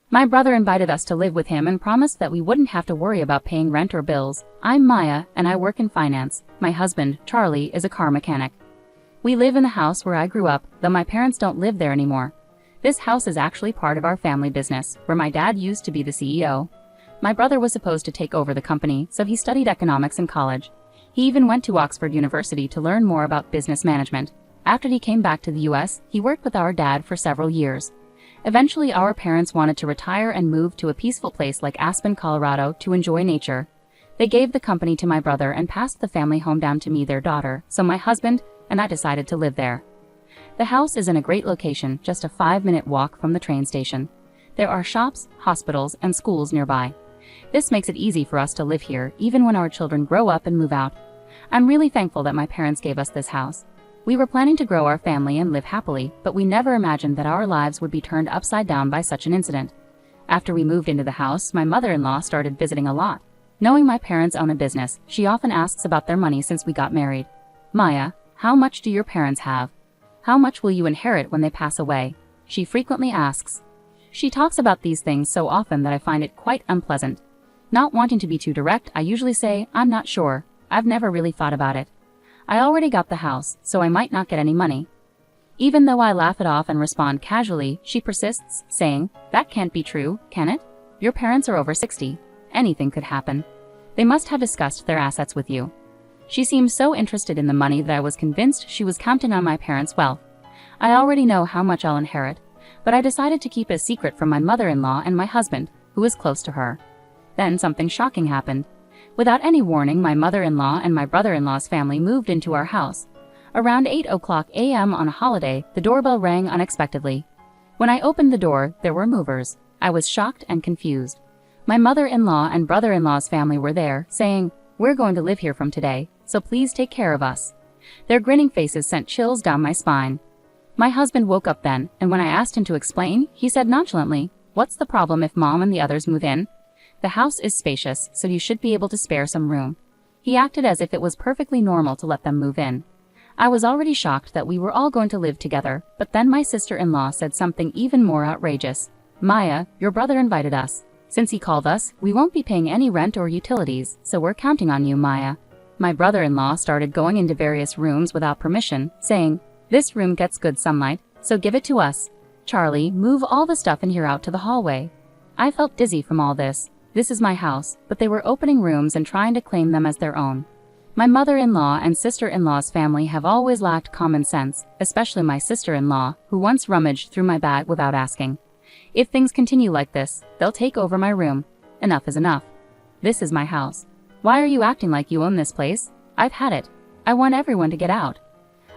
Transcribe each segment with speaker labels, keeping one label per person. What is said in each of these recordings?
Speaker 1: My brother invited us to live with him and promised that we wouldn't have to worry about paying rent or bills. I'm Maya, and I work in finance. My husband, Charlie, is a car mechanic. We live in the house where I grew up, though my parents don't live there anymore. This house is actually part of our family business, where my dad used to be the CEO. My brother was supposed to take over the company, so he studied economics in college. He even went to Oxford University to learn more about business management. After he came back to the US, he worked with our dad for several years. Eventually, our parents wanted to retire and move to a peaceful place like Aspen, Colorado, to enjoy nature. They gave the company to my brother and passed the family home down to me, their daughter, so my husband and I decided to live there. The house is in a great location, just a 5-minute walk from the train station. There are shops, hospitals, and schools nearby. This makes it easy for us to live here, even when our children grow up and move out. I'm really thankful that my parents gave us this house. We were planning to grow our family and live happily, but we never imagined that our lives would be turned upside down by such an incident. After we moved into the house, my mother-in-law started visiting a lot. Knowing my parents own a business, she often asks about their money since we got married. Maya, how much do your parents have? How much will you inherit when they pass away? She frequently asks. She talks about these things so often that I find it quite unpleasant. Not wanting to be too direct, I usually say, I'm not sure. I've never really thought about it. I already got the house, so I might not get any money. Even though I laugh it off and respond casually, she persists, saying, that can't be true, can it? Your parents are over 60. Anything could happen. They must have discussed their assets with you. She seemed so interested in the money that I was convinced she was counting on my parents' wealth. I already know how much I'll inherit, but I decided to keep it a secret from my mother-in-law and my husband, who is close to her. Then something shocking happened. Without any warning, my mother-in-law and my brother-in-law's family moved into our house. Around 8:00 a.m. on a holiday, the doorbell rang unexpectedly. When I opened the door, there were movers. I was shocked and confused. My mother-in-law and brother-in-law's family were there, saying, we're going to live here from today, so please take care of us. Their grinning faces sent chills down my spine. My husband woke up then, and when I asked him to explain, he said nonchalantly, what's the problem if Mom and the others move in? The house is spacious, so you should be able to spare some room. He acted as if it was perfectly normal to let them move in. I was already shocked that we were all going to live together, but then my sister-in-law said something even more outrageous. Maya, your brother invited us. Since he called us, we won't be paying any rent or utilities, so we're counting on you, Maya. My brother-in-law started going into various rooms without permission, saying, this room gets good sunlight, so give it to us. Charlie, move all the stuff in here out to the hallway. I felt dizzy from all this. This is my house, but they were opening rooms and trying to claim them as their own. My mother-in-law and sister-in-law's family have always lacked common sense, especially my sister-in-law, who once rummaged through my bag without asking. If things continue like this, they'll take over my room. Enough is enough. This is my house. Why are you acting like you own this place? I've had it. I want everyone to get out.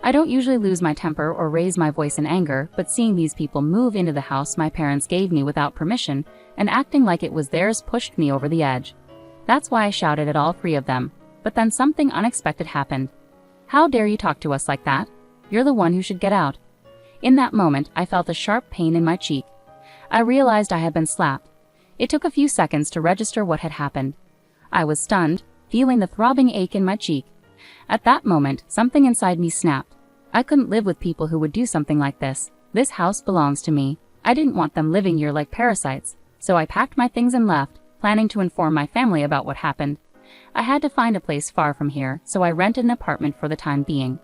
Speaker 1: I don't usually lose my temper or raise my voice in anger, but seeing these people move into the house my parents gave me without permission and acting like it was theirs pushed me over the edge. That's why I shouted at all 3 of them. But then something unexpected happened. How dare you talk to us like that? You're the one who should get out. In that moment, I felt a sharp pain in my cheek. I realized I had been slapped. It took a few seconds to register what had happened. I was stunned, feeling the throbbing ache in my cheek. At that moment, something inside me snapped. I couldn't live with people who would do something like this. This house belongs to me. I didn't want them living here like parasites, so I packed my things and left, planning to inform my family about what happened. I had to find a place far from here, so I rented an apartment for the time being.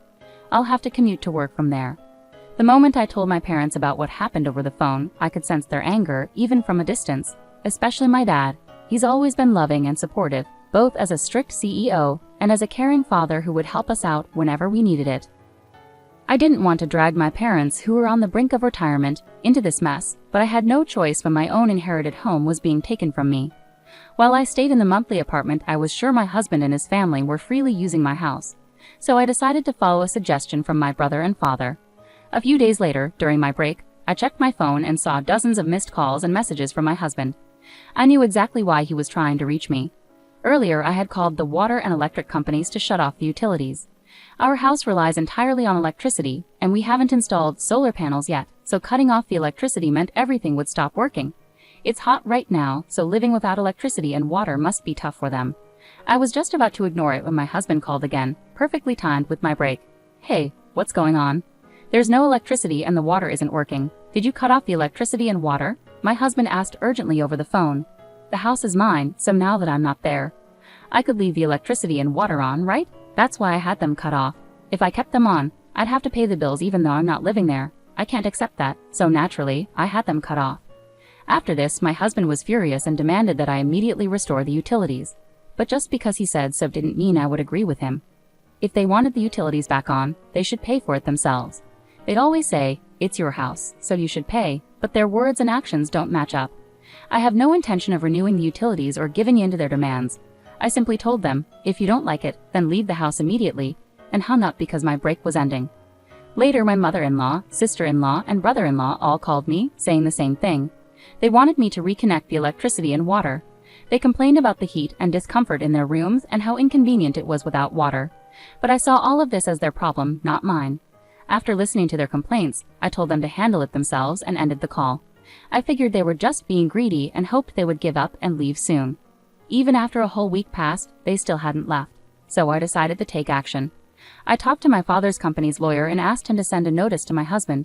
Speaker 1: I'll have to commute to work from there. The moment I told my parents about what happened over the phone, I could sense their anger, even from a distance, especially my dad. He's always been loving and supportive, both as a strict CEO and as a caring father who would help us out whenever we needed it. I didn't want to drag my parents, who were on the brink of retirement, into this mess, but I had no choice when my own inherited home was being taken from me. While I stayed in the monthly apartment, I was sure my husband and his family were freely using my house, so I decided to follow a suggestion from my brother and father. A few days later, during my break, I checked my phone and saw dozens of missed calls and messages from my husband. I knew exactly why he was trying to reach me. Earlier, I had called the water and electric companies to shut off the utilities. Our house relies entirely on electricity, and we haven't installed solar panels yet, so cutting off the electricity meant everything would stop working. It's hot right now, so living without electricity and water must be tough for them. I was just about to ignore it when my husband called again, perfectly timed with my break. Hey, what's going on? There's no electricity and the water isn't working. Did you cut off the electricity and water? My husband asked urgently over the phone. The house is mine, so now that I'm not there, I could leave the electricity and water on, right? That's why I had them cut off. If I kept them on, I'd have to pay the bills even though I'm not living there. I can't accept that, so naturally, I had them cut off. After this, my husband was furious and demanded that I immediately restore the utilities. But just because he said so didn't mean I would agree with him. If they wanted the utilities back on, they should pay for it themselves. They'd always say, "It's your house, so you should pay," but their words and actions don't match up. I have no intention of renewing the utilities or giving in to their demands. I simply told them, if you don't like it, then leave the house immediately, and hung up because my break was ending. Later, my mother-in-law, sister-in-law, and brother-in-law all called me, saying the same thing. They wanted me to reconnect the electricity and water. They complained about the heat and discomfort in their rooms and how inconvenient it was without water. But I saw all of this as their problem, not mine. After listening to their complaints, I told them to handle it themselves and ended the call. I figured they were just being greedy and hoped they would give up and leave soon. Even after a whole week passed, they still hadn't left. So I decided to take action. I talked to my father's company's lawyer and asked him to send a notice to my husband.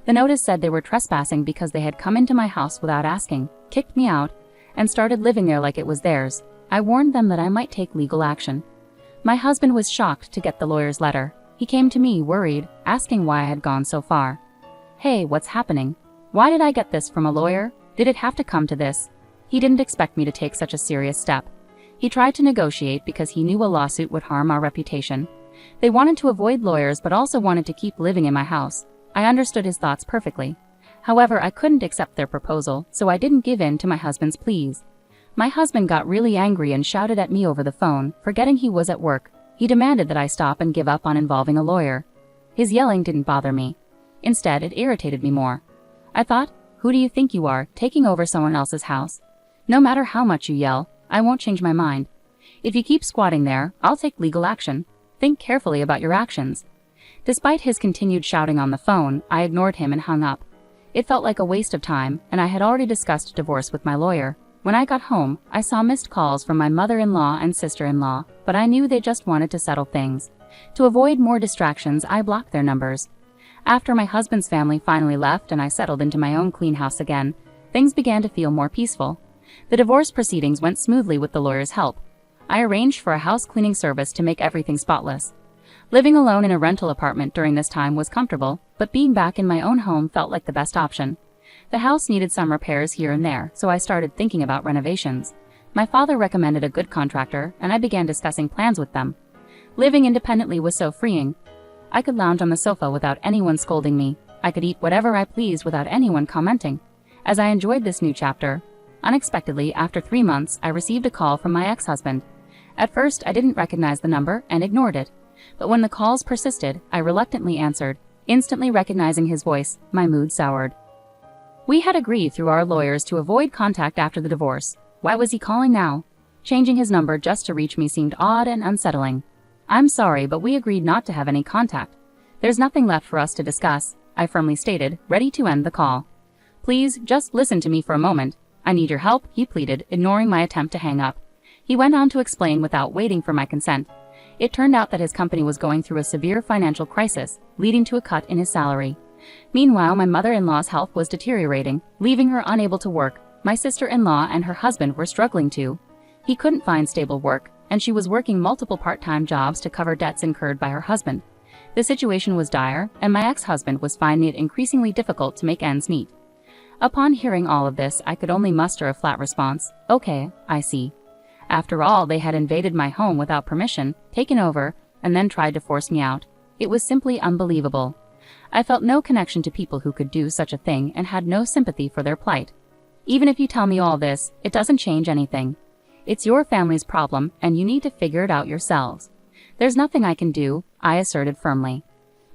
Speaker 1: The notice said they were trespassing because they had come into my house without asking, kicked me out, and started living there like it was theirs. I warned them that I might take legal action. My husband was shocked to get the lawyer's letter. He came to me worried, asking why I had gone so far. "Hey, what's happening? Why did I get this from a lawyer? Did it have to come to this?" He didn't expect me to take such a serious step. He tried to negotiate because he knew a lawsuit would harm our reputation. They wanted to avoid lawyers but also wanted to keep living in my house. I understood his thoughts perfectly. However, I couldn't accept their proposal, so I didn't give in to my husband's pleas. My husband got really angry and shouted at me over the phone, forgetting he was at work. He demanded that I stop and give up on involving a lawyer. His yelling didn't bother me. Instead, it irritated me more. I thought, who do you think you are, taking over someone else's house? No matter how much you yell, I won't change my mind. If you keep squatting there, I'll take legal action. Think carefully about your actions. Despite his continued shouting on the phone, I ignored him and hung up. It felt like a waste of time, and I had already discussed divorce with my lawyer. When I got home, I saw missed calls from my mother-in-law and sister-in-law, but I knew they just wanted to settle things. To avoid more distractions, I blocked their numbers. After my husband's family finally left and I settled into my own clean house again, things began to feel more peaceful. The divorce proceedings went smoothly with the lawyer's help. I arranged for a house cleaning service to make everything spotless. Living alone in a rental apartment during this time was comfortable, but being back in my own home felt like the best option. The house needed some repairs here and there, so I started thinking about renovations. My father recommended a good contractor, and I began discussing plans with them. Living independently was so freeing. I could lounge on the sofa without anyone scolding me. I could eat whatever I pleased without anyone commenting. As I enjoyed this new chapter, unexpectedly, after 3 months, I received a call from my ex-husband. At first, I didn't recognize the number and ignored it. But when the calls persisted, I reluctantly answered. Instantly recognizing his voice, my mood soured. We had agreed through our lawyers to avoid contact after the divorce. Why was he calling now? Changing his number just to reach me seemed odd and unsettling. "I'm sorry, but we agreed not to have any contact. There's nothing left for us to discuss," I firmly stated, ready to end the call. "Please, just listen to me for a moment. I need your help," he pleaded, ignoring my attempt to hang up. He went on to explain without waiting for my consent. It turned out that his company was going through a severe financial crisis, leading to a cut in his salary. Meanwhile, my mother-in-law's health was deteriorating, leaving her unable to work. My sister-in-law and her husband were struggling too. He couldn't find stable work, and she was working multiple part-time jobs to cover debts incurred by her husband. The situation was dire, and my ex-husband was finding it increasingly difficult to make ends meet. Upon hearing all of this, I could only muster a flat response. "Okay, I see." After all, they had invaded my home without permission, taken over, and then tried to force me out. It was simply unbelievable. I felt no connection to people who could do such a thing and had no sympathy for their plight. "Even if you tell me all this, it doesn't change anything. It's your family's problem, and you need to figure it out yourselves. There's nothing I can do," I asserted firmly.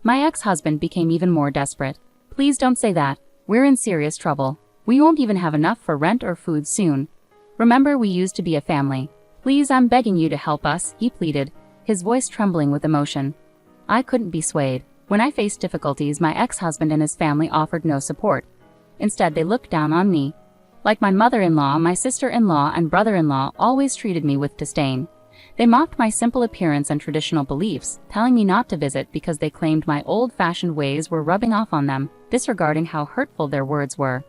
Speaker 1: My ex-husband became even more desperate. "Please don't say that. We're in serious trouble. We won't even have enough for rent or food soon. Remember, we used to be a family. Please, I'm begging you to help us," he pleaded, his voice trembling with emotion. I couldn't be swayed. When I faced difficulties, my ex-husband and his family offered no support. Instead, they looked down on me. Like my mother-in-law, my sister-in-law, and brother-in-law always treated me with disdain. They mocked my simple appearance and traditional beliefs, telling me not to visit because they claimed my old-fashioned ways were rubbing off on them, disregarding how hurtful their words were.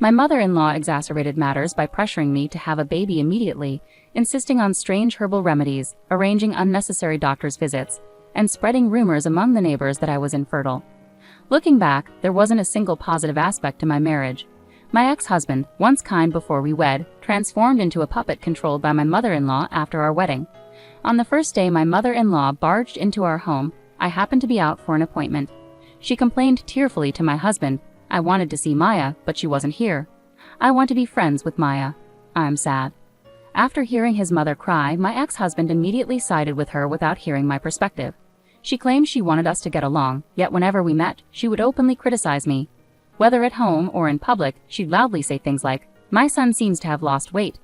Speaker 1: My mother-in-law exacerbated matters by pressuring me to have a baby immediately, insisting on strange herbal remedies, arranging unnecessary doctor's visits, and spreading rumors among the neighbors that I was infertile. Looking back, there wasn't a single positive aspect to my marriage. My ex-husband, once kind before we wed, transformed into a puppet controlled by my mother-in-law after our wedding. On the first day my mother-in-law barged into our home, I happened to be out for an appointment. She complained tearfully to my husband, "I wanted to see Maya, but she wasn't here. I want to be friends with Maya. I'm sad." After hearing his mother cry, my ex-husband immediately sided with her without hearing my perspective. She claimed she wanted us to get along, yet whenever we met, she would openly criticize me. Whether at home or in public, she'd loudly say things like, "My son seems to have lost weight.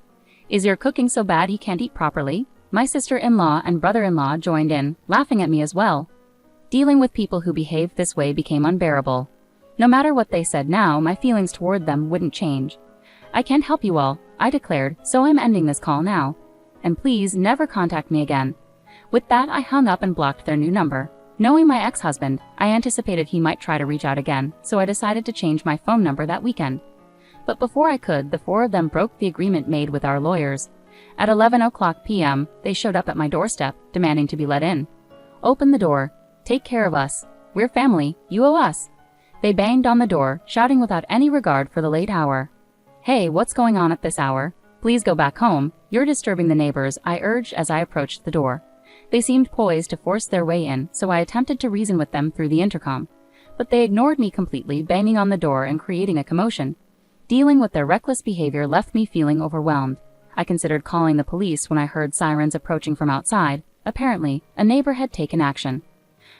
Speaker 1: Is your cooking so bad he can't eat properly?" My sister-in-law and brother-in-law joined in, laughing at me as well. Dealing with people who behaved this way became unbearable. No matter what they said now, my feelings toward them wouldn't change. "I can't help you all," I declared, "so I'm ending this call now. And please never contact me again." With that, I hung up and blocked their new number. Knowing my ex-husband, I anticipated he might try to reach out again, so I decided to change my phone number that weekend. But before I could, the four of them broke the agreement made with our lawyers. At 11:00 p.m., they showed up at my doorstep, demanding to be let in. "Open the door. Take care of us. We're family. You owe us." They banged on the door, shouting without any regard for the late hour. "Hey, what's going on at this hour? Please go back home. You're disturbing the neighbors," I urged as I approached the door. They seemed poised to force their way in, so I attempted to reason with them through the intercom. But they ignored me completely, banging on the door and creating a commotion. Dealing with their reckless behavior left me feeling overwhelmed. I considered calling the police when I heard sirens approaching from outside. Apparently, a neighbor had taken action.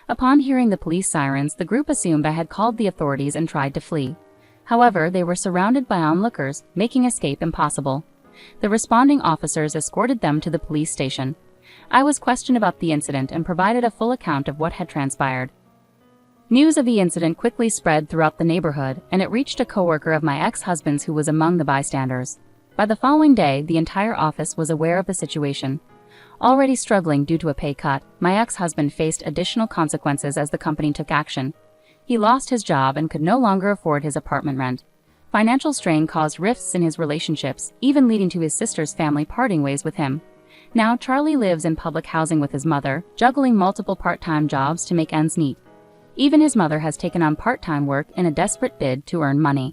Speaker 1: Upon hearing the police sirens, the group assumed I had called the authorities and tried to flee. However, they were surrounded by onlookers, making escape impossible. The responding officers escorted them to the police station. I was questioned about the incident and provided a full account of what had transpired. News of the incident quickly spread throughout the neighborhood, and it reached a coworker of my ex-husband's who was among the bystanders. By the following day, the entire office was aware of the situation. Already struggling due to a pay cut, my ex-husband faced additional consequences as the company took action. He lost his job and could no longer afford his apartment rent. Financial strain caused rifts in his relationships, even leading to his sister's family parting ways with him. Now Charlie lives in public housing with his mother, juggling multiple part-time jobs to make ends meet. Even his mother has taken on part-time work in a desperate bid to earn money.